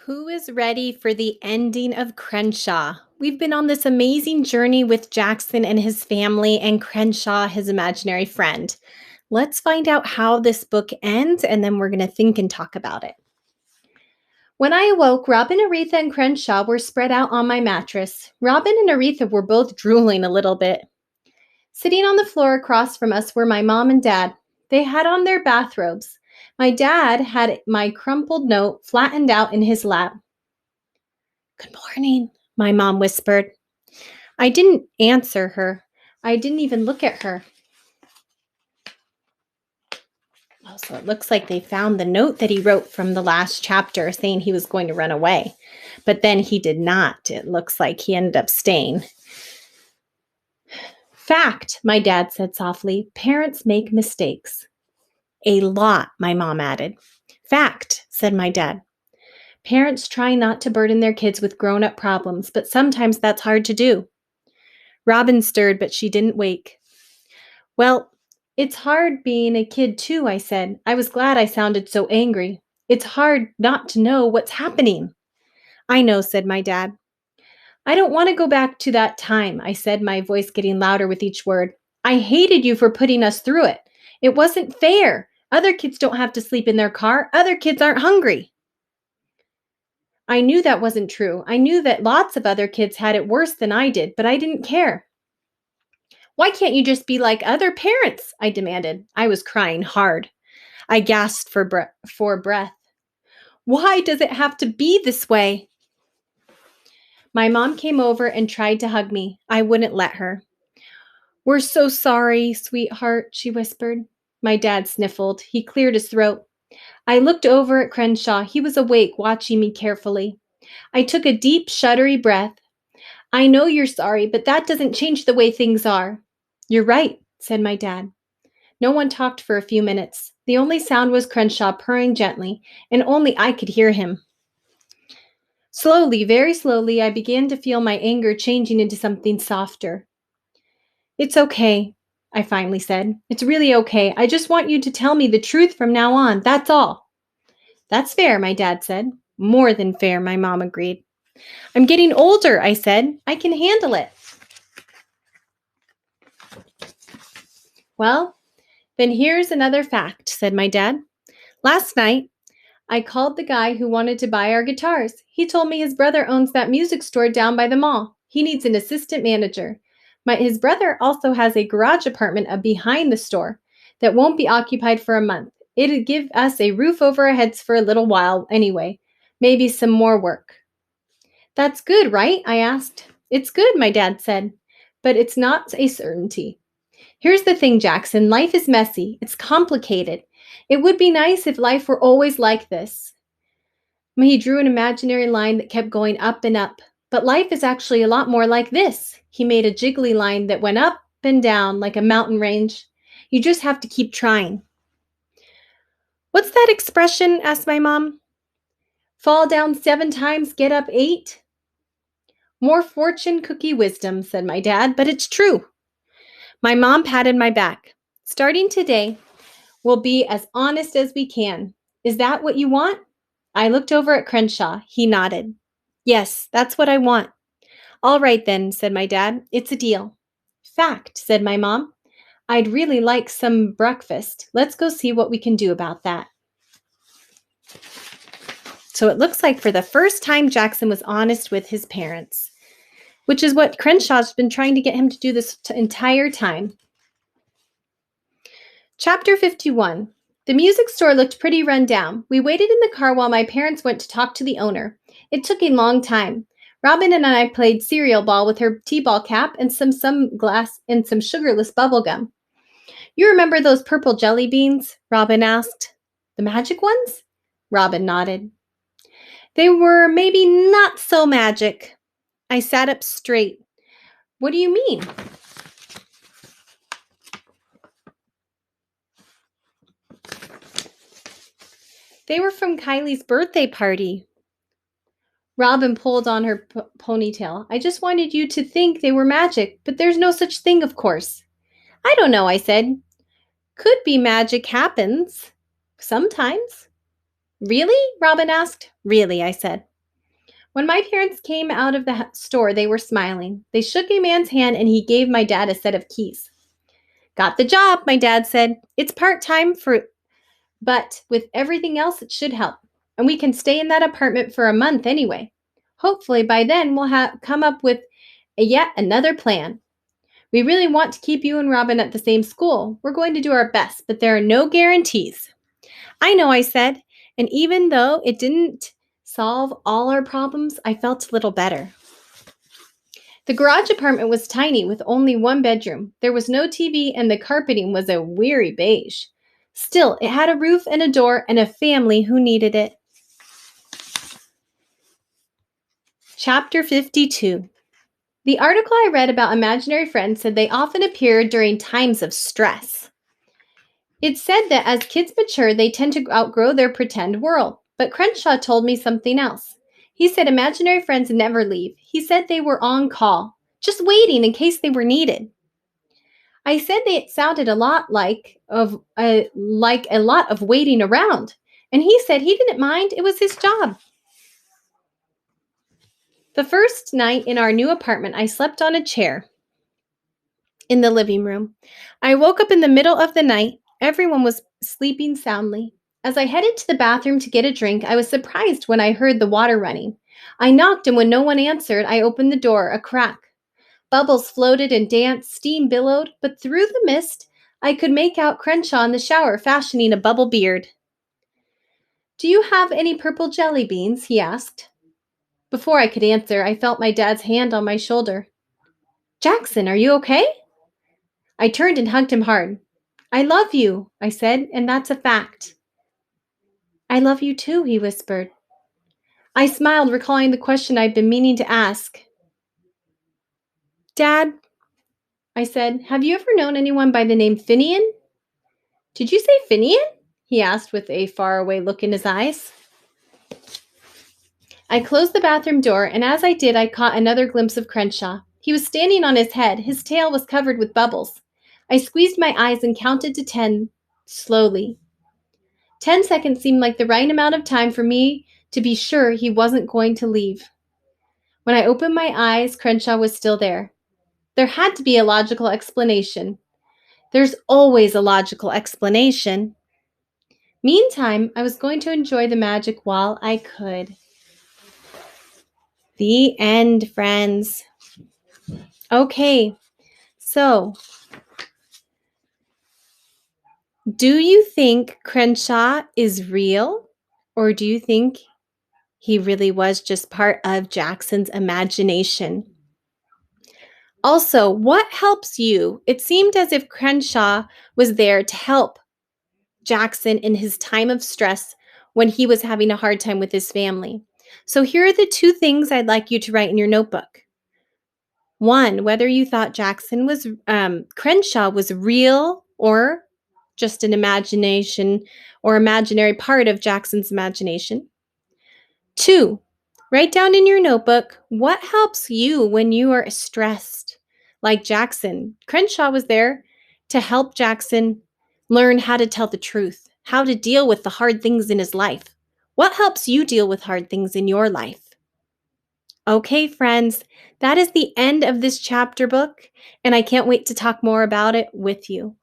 Who is ready for the ending of Crenshaw? We've been on this amazing journey with Jackson and his family and Crenshaw, his imaginary friend. Let's find out how this book ends, and then we're going to think and talk about it. When I awoke, Robin, Aretha, and Crenshaw were spread out on my mattress. Robin and Aretha were both drooling a little bit. Sitting on the floor across from us were my mom and dad. They had on their bathrobes. My dad had my crumpled note flattened out in his lap. "Good morning," my mom whispered. I didn't answer her. I didn't even look at her. Oh, so it looks like they found the note that he wrote from the last chapter saying he was going to run away. But then he did not. It looks like he ended up staying. "Fact," my dad said softly. "Parents make mistakes." "A lot," my mom added. "Fact," said my dad. "Parents try not to burden their kids with grown-up problems, but sometimes that's hard to do." Robin stirred, but she didn't wake. "Well, it's hard being a kid too," I said. I was glad I sounded so angry. "It's hard not to know what's happening." "I know," said my dad. "I don't want to go back to that time," I said, my voice getting louder with each word. "I hated you for putting us through it. It wasn't fair. Other kids don't have to sleep in their car. Other kids aren't hungry." I knew that wasn't true. I knew that lots of other kids had it worse than I did, but I didn't care. "Why can't you just be like other parents?" I demanded. I was crying hard. I gasped for breath. "Why does it have to be this way?" My mom came over and tried to hug me. I wouldn't let her. "We're so sorry, sweetheart," she whispered. My dad sniffled. He cleared his throat. I looked over at Crenshaw. He was awake, watching me carefully. I took a deep, shuddery breath. "I know you're sorry, but that doesn't change the way things are." "You're right," said my dad. No one talked for a few minutes. The only sound was Crenshaw purring gently, and only I could hear him. Slowly, very slowly, I began to feel my anger changing into something softer. "It's okay," I finally said. "It's really okay. I just want you to tell me the truth from now on. That's all." "That's fair," my dad said. "More than fair," my mom agreed. "I'm getting older," I said. "I can handle it." "Well, then here's another fact," said my dad. "Last night, I called the guy who wanted to buy our guitars. He told me his brother owns that music store down by the mall. He needs an assistant manager. His brother also has a garage apartment behind the store that won't be occupied for a month. It'd give us a roof over our heads for a little while anyway. Maybe some more work." "That's good, right?" I asked. "It's good," my dad said, "but it's not a certainty. Here's the thing, Jackson. Life is messy. It's complicated. It would be nice if life were always like this." He drew an imaginary line that kept going up and up. "But life is actually a lot more like this." He made a jiggly line that went up and down like a mountain range. "You just have to keep trying." "What's that expression?" asked my mom. "Fall down 7 times, get up 8?" "More fortune cookie wisdom," said my dad, "but it's true." My mom patted my back. "Starting today, we'll be as honest as we can. Is that what you want?" I looked over at Crenshaw. He nodded. "Yes, that's what I want." "All right then," said my dad. "It's a deal." "Fact," said my mom. "I'd really like some breakfast. Let's go see what we can do about that." So it looks like for the first time, Jackson was honest with his parents, which is what Crenshaw's been trying to get him to do this entire time. Chapter 51. The music store looked pretty run down. We waited in the car while my parents went to talk to the owner. It took a long time. Robin and I played cereal ball with her T-ball cap and some glass and some sugarless bubble gum. "You remember those purple jelly beans?" Robin asked. "The magic ones?" Robin nodded. "They were maybe not so magic." I sat up straight. "What do you mean?" "They were from Kylie's birthday party." Robin pulled on her ponytail. "I just wanted you to think they were magic, but there's no such thing, of course." "I don't know," I said. "Could be magic happens. Sometimes." "Really?" Robin asked. "Really," I said. When my parents came out of the store, they were smiling. They shook a man's hand and he gave my dad a set of keys. Got the job, my dad said. It's part time but with everything else, it should help. And we can stay in that apartment for a month anyway. Hopefully, by then, we'll come up with yet another plan. We really want to keep you and Robin at the same school. We're going to do our best, but there are no guarantees. I know, I said, and even though it didn't solve all our problems, I felt a little better. The garage apartment was tiny with only one bedroom. There was no TV and the carpeting was a weary beige. Still, it had a roof and a door and a family who needed it. Chapter 52. The article I read about imaginary friends said they often appear during times of stress. It said that as kids mature, they tend to outgrow their pretend world. But Crenshaw told me something else. He said imaginary friends never leave. He said they were on call, just waiting in case they were needed. I said that it sounded a lot like a lot of waiting around, and he said he didn't mind. It was his job. The first night in our new apartment, I slept on a chair in the living room. I woke up in the middle of the night. Everyone was sleeping soundly. As I headed to the bathroom to get a drink, I was surprised when I heard the water running. I knocked, and when no one answered, I opened the door a crack. Bubbles floated and danced, steam billowed, but through the mist, I could make out Crenshaw in the shower fashioning a bubble beard. "Do you have any purple jelly beans?" he asked. Before I could answer, I felt my dad's hand on my shoulder. "Jackson, are you okay?" I turned and hugged him hard. "I love you," I said, "and that's a fact." "I love you too," he whispered. I smiled, recalling the question I'd been meaning to ask. "Dad," I said, "have you ever known anyone by the name Finian?" "Did you say Finian?" he asked with a faraway look in his eyes. I closed the bathroom door, and as I did, I caught another glimpse of Crenshaw. He was standing on his head. His tail was covered with bubbles. I squeezed my eyes and counted to 10, slowly. 10 seconds seemed like the right amount of time for me to be sure he wasn't going to leave. When I opened my eyes, Crenshaw was still there. There had to be a logical explanation. There's always a logical explanation. Meantime, I was going to enjoy the magic while I could. The end, friends. Okay, so do you think Crenshaw is real, or do you think he really was just part of Jackson's imagination? Also, what helps you? It seemed as if Crenshaw was there to help Jackson in his time of stress when he was having a hard time with his family. So here are the two things I'd like you to write in your notebook. One, whether you thought Crenshaw was real or just an imagination or imaginary part of Jackson's imagination. Two, write down in your notebook what helps you when you are stressed. Like Jackson, Crenshaw was there to help Jackson learn how to tell the truth, how to deal with the hard things in his life. What helps you deal with hard things in your life? Okay, friends, that is the end of this chapter book, and I can't wait to talk more about it with you.